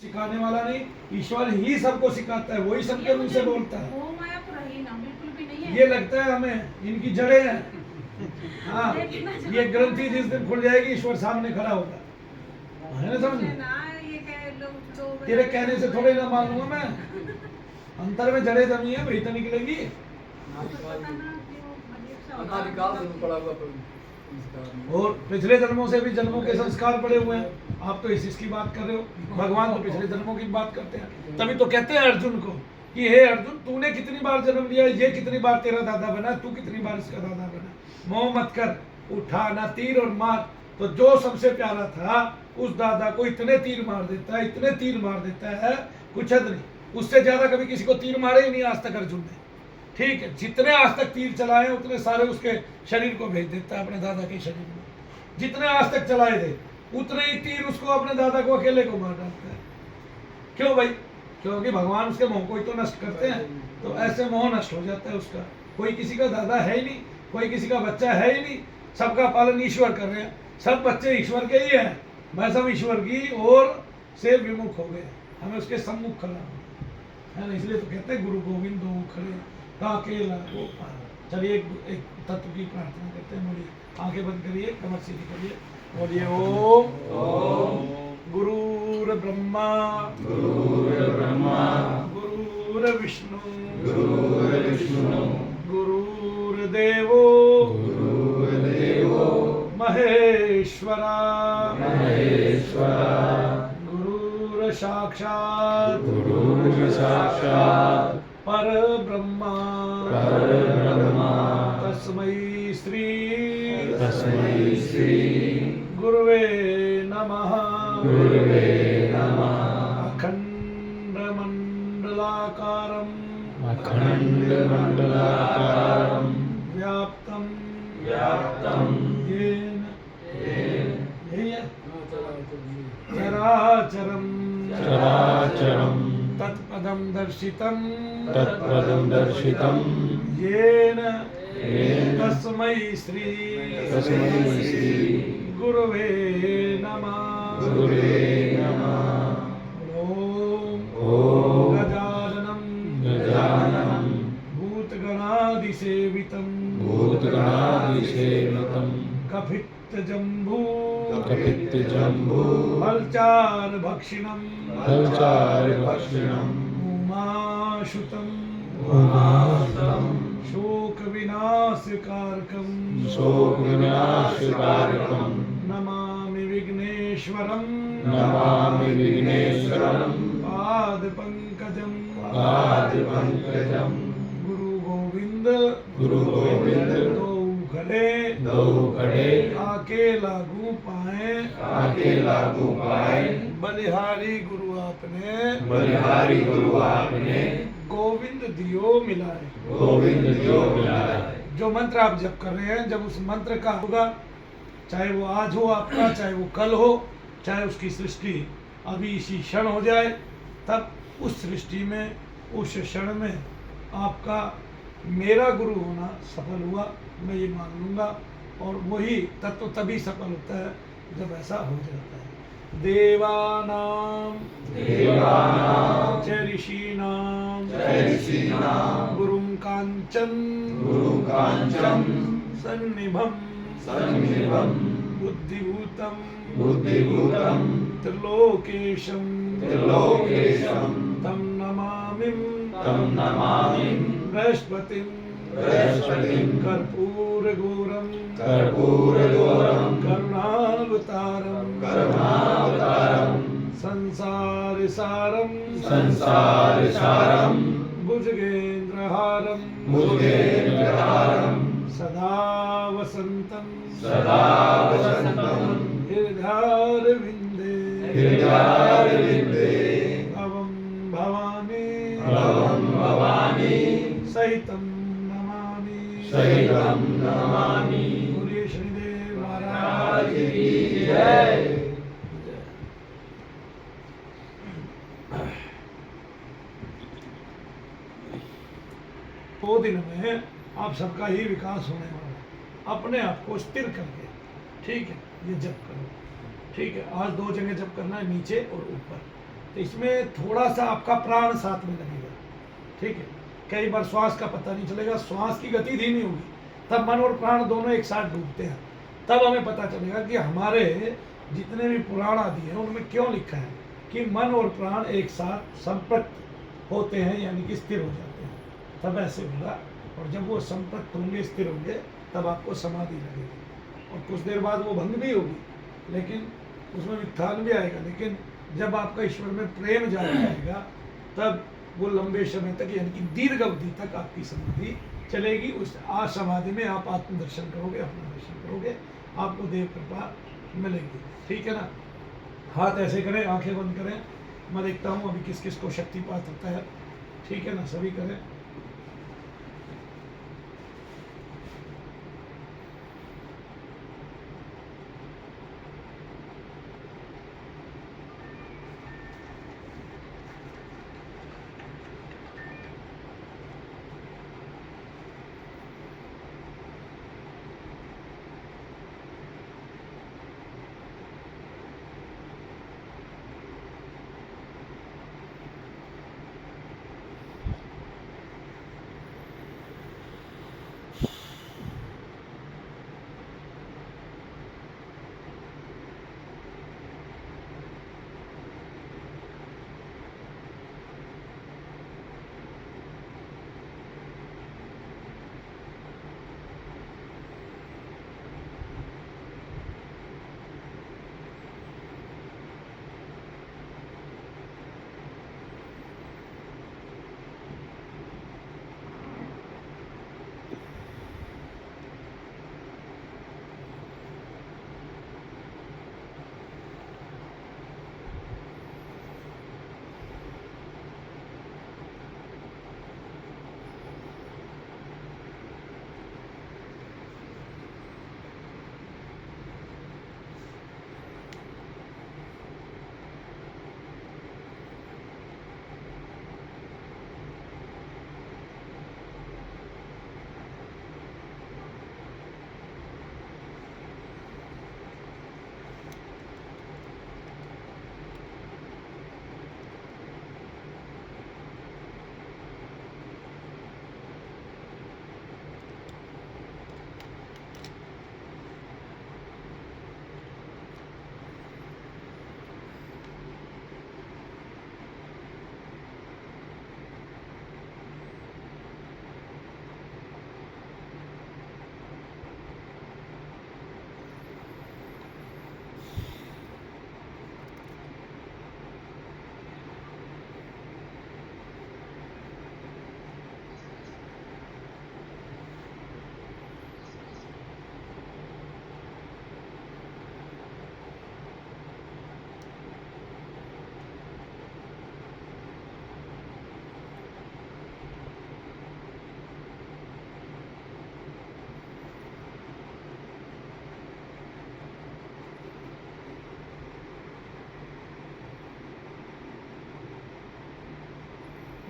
सिखाने वाला नहीं, ईश्वर ही सबको सिखाता है, वही सबके मुंह से बोलता है। वो माया तो रही ना, बिल्कुल भी नहीं है। ये लगता है हमें इनकी जड़ें हैं। हाँ, ये ग्रंथि जिस दिन खुल जाएगी ईश्वर सामने खड़ा होगा, है ना समझ में? तेरे कहने से थोड़े ना मानूंगा मैं, अंतर में जड़ें जमी है, वही तो निकलेगी। और पिछले जन्मों से भी जन्मों के संस्कार पड़े हुए हैं। आप तो इसकी बात कर रहे हो, भगवान तो पिछले जन्मों की बात करते हैं। तभी तो कहते हैं अर्जुन को कि हे अर्जुन, तूने कितनी बार जन्म लिया, ये कितनी बार तेरा दादा बना, तू कितनी बार इसका दादा बना। मोह मत कर, उठा ना तीर और मार। तो जो सबसे प्यारा था उस दादा को इतने तीर मार देता है, इतने तीर मार देता है, कुछ हद नहीं। उससे ज्यादा कभी किसी को तीर मारे ही नहीं आज तक अर्जुन ने। ठीक है, जितने आज तक तीर चलाए उतने सारे उसके शरीर को भेज देता है, अपने दादा के शरीर में। जितने आज तक चलाए थे उतने ही तीर उसको अपने दादा को अकेले को मार डालता है। क्यों भाई? क्योंकि भगवान उसके मोह को ही तो नष्ट करते हैं। तो ऐसे मोह नष्ट हो जाता है उसका। कोई किसी का दादा है ही नहीं, कोई किसी का बच्चा है ही नहीं, सबका पालन ईश्वर कर रहे हैं। सब बच्चे ईश्वर के ही हैं, मैं सब ईश्वर की ओर से विमुख हो गए, हमें उसके सम्मुख खड़ा होना है ना। इसलिए तो कहते हैं गुरु गोविंद दो खड़े अकेला गोपाल। चलिए एक तत्व की प्रार्थना करते हैं। बोलिए, आंखें बंद करिए, कमर सीधी करिए, बोलिए ओम गुरुर ब्रह्मा गुरुर्विष्णु गुरुर्देवो महेश्वरा गुरुर साक्षात् परब्रह्मा तस्मै श्री गुरुवे नमः। अखण्डमण्डलाकारं व्याप्तं येन चराचरं तत्पदं दर्शितं येन तस्मै श्री गुरुवे नमः। ओम गजाननं भूतगणादिसेवितं कपित्तजम्बू फलचार भक्षिणं उमाशुतं शोक विनाशकारकं नमामि विघ्नेश्वरं पाद पंकजं गुरु गोविंद दो खड़े आके लागू पाए बलिहारी गुरु आपने गोविंद दियो मिलाए। जो मंत्र आप जप कर रहे हैं, जब उस मंत्र का होगा, चाहे वो आज हो आपका, चाहे वो कल हो, चाहे उसकी सृष्टि अभी इसी क्षण हो जाए, तब उस सृष्टि में, उस क्षण में आपका मेरा गुरु होना सफल हुआ, मैं ये मान लूँगा। और वही तत्व तभी सफल होता है जब ऐसा हो जाता है। देवानां च ऋषीणां गुरुं कांचन सन्निभं बुद्धिभूतं त्रिलोकेशं तं नमामि बृहस्पतिं कर्पूरगौरं करुणावतारं संसारसारं भुजगेन्द्रहारं सदा वसन्तं हृदयारविन्दे भवं भवानी सहितं नमामि। बोलिए शनिदेव महाराज की जय। दो दिन में आप सबका ही विकास होने वाला है, अपने आप को स्थिर करके। ठीक है, ये जप करो। ठीक है, आज 2 जगह जप करना है, नीचे और ऊपर। तो इसमें थोड़ा सा आपका प्राण साथ में लगेगा, ठीक है। कई बार श्वास का पता नहीं चलेगा, श्वास की गति धीमी होगी, तब मन और प्राण दोनों एक साथ डूबते हैं। तब हमें पता चलेगा कि हमारे जितने भी पुराण आदि हैं उनमें क्यों लिखा है कि मन और प्राण एक साथ संपृक्त होते हैं, यानी कि स्थिर हो जाते हैं। तब ऐसे होगा, और जब वो संपृक्त होंगे, स्थिर होंगे, तब आपको समाधि लगेगी, और कुछ देर बाद वो भंग भी होगी, लेकिन उसमें वित्थान भी आएगा। लेकिन जब आपका ईश्वर में प्रेम जाग जाएगा, तब वो लंबे समय तक, यानी कि दीर्घ अवधि तक आपकी समाधि चलेगी। उस समाधि में आप आत्मदर्शन करोगे, अपना दर्शन करोगे, आपको देव कृपा मिलेगी, ठीक है ना। हाथ ऐसे करें, आंखें बंद करें, मैं देखता हूँ अभी किस किस को शक्तिपात होता है, ठीक है ना। सभी करें।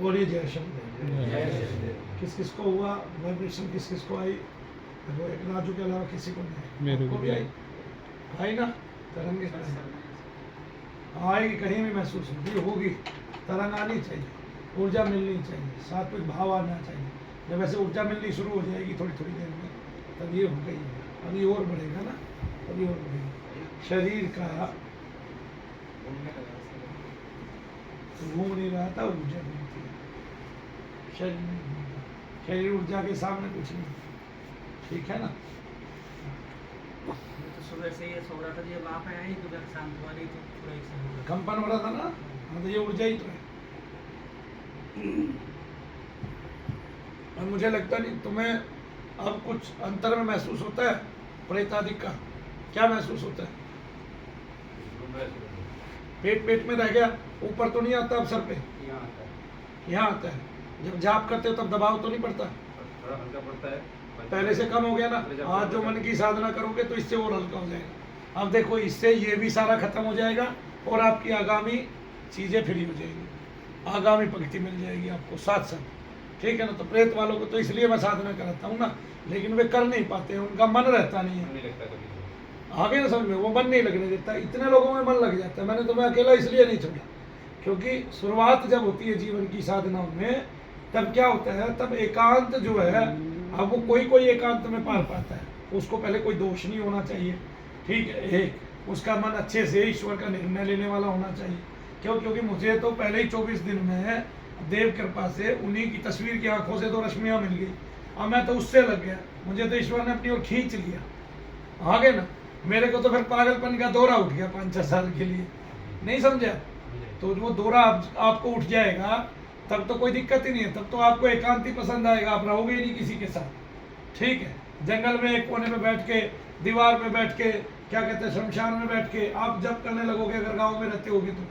बोलिए जय शंकर। किस किस को हुआ वाइब्रेशन, किस किस को आई? वो एक राजू के अलावा किसी को नहीं, मेरे को भी आई। आई ना तरंगे आएगी, कहीं भी महसूस होगी। तरंग आनी चाहिए, ऊर्जा मिलनी चाहिए, साथ में भाव आना चाहिए। जब ऐसे ऊर्जा मिलनी शुरू हो जाएगी थोड़ी थोड़ी देर में, तब ये हो गई है, अभी और बढ़ेगा ना, अभी और बढ़ेगा। शरीर का घूम नहीं रहा था, ऊर्जा घूमती है, शरीर नहीं घूमता। शरीर ऊर्जा के सामने कुछ नहीं, ठीक है ना। तो सुबह से ये सो रहा था, जब आप आए तो जब शांत हुआ, नहीं तो पूरा एक साथ कंपन हो रहा था ना, हाँ, तो ये ऊर्जा ही तो है। और मुझे लगता नहीं तुम्हें अब कुछ अंतर में महसूस होता है प्रेत आदि का? क्या महसूस होता है? पेट पेट में रह गया, ऊपर तो नहीं आता अब सर पे, यहाँ आता है। जब जाप करते हो तब दबाव तो नहीं पड़ता? थोड़ा हल्का पड़ता है, पहले से कम हो गया ना। आज जो मन की साधना करोगे तो इससे और हल्का हो जाएगा। अब देखो, इससे ये भी सारा खत्म हो जाएगा और आपकी आगामी चीजें फ्री हो जाएंगी, आगामी पंक्ति मिल जाएगी आपको साथ साथ, ठीक है ना। तो प्रेत वालों को तो इसलिए मैं साधना कराता हूँ ना, लेकिन वे कर नहीं पाते हैं, उनका मन रहता नहीं है। नहीं लगता कभी। आगे ना समझ में, वो मन नहीं लगने देता। इतने लोगों में मन लग जाता है। मैंने तुम्हें अकेला इसलिए नहीं छोड़ा क्योंकि शुरुआत जब होती है जीवन की साधनाओं में, तब क्या होता है, तब एकांत जो है, अब वो कोई कोई एकांत में पार पाता है, उसको पहले कोई दोष नहीं होना चाहिए, ठीक है, एक उसका मन अच्छे से ईश्वर का निर्णय लेने वाला होना चाहिए। क्यों? क्योंकि मुझे तो पहले ही 24 दिन में देव कृपा से उन्हीं की तस्वीर की आंखों से तो रश्मियाँ मिल गई, अब मैं तो उससे लग गया, मुझे तो ईश्वर ने अपनी ओर खींच लिया, आ गए ना। मेरे को तो फिर पागलपन का दौरा उठ गया 5-6 साल के लिए, नहीं समझा? तो वो दौरा आपको उठ जाएगा, तब तो कोई दिक्कत ही नहीं है, तब तो आपको एकांत ही पसंद आएगा, आप रहोगे ही नहीं किसी के साथ, ठीक है। जंगल में एक कोने में बैठ के, दीवार पे बैठ के, क्या कहते हैं, शमशान में बैठ के आप जब करने लगोगे, अगर गाँव में रहते होगे तो,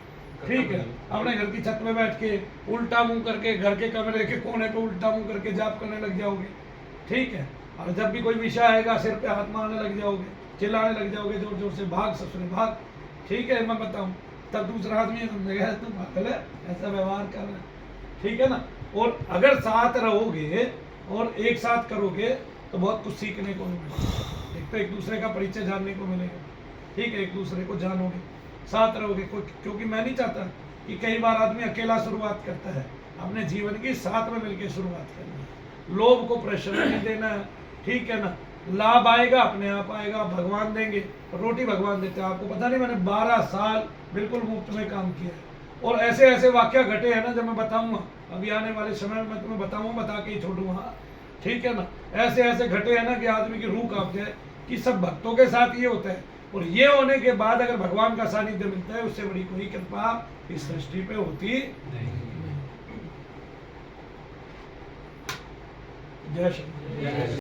ठीक है, अपने घर की छत में बैठ के उल्टा मुंह करके, घर के कमरे के कोने पे उल्टा मुंह करके जाप करने लग जाओगे, ठीक है। और जब भी कोई विषय आएगा, सिर पे हाथ मारने लग जाओगे, चिल्लाने लग जाओगे जोर जोर से, भाग ससुरे भाग, ठीक है, मैं बताऊं, तब दूसरा आदमी समझेगा तू पागल है, ऐसा व्यवहार कर रहा है, ठीक है ना। और अगर साथ रहोगे और एक साथ करोगे तो बहुत कुछ सीखने को मिलेगा। एक तो एक दूसरे का परिचय जानने को मिलेगा, ठीक है, एक दूसरे को जानोगे, साथ रहोगे। क्योंकि मैं नहीं चाहता कि कई बार आदमी अकेला शुरुआत करता है, अपने जीवन की साथ में मिलकर शुरुआत करनी है, लोभ को प्रेशर नहीं देना है, ठीक है ना। लाभ आएगा अपने आप आएगा, भगवान देंगे, रोटी भगवान देते हैं। आपको पता नहीं, मैंने 12 साल बिल्कुल मुफ्त में काम किया है, और ऐसे ऐसे वाक्य घटे हैं ना, जब मैं बताऊंगा अभी आने वाले समय में, मैं तुम्हें बताऊंगा, बता के ही छोड़ूंगा, ठीक है ना। ऐसे ऐसे घटे हैं ना कि आदमी की रूह कांप जाए, कि सब भक्तों के साथ ये होता है, और ये होने के बाद अगर भगवान का सानिध्य मिलता है, उससे बड़ी कोई कृपा इस सृष्टि पे होती नहीं। जय श्री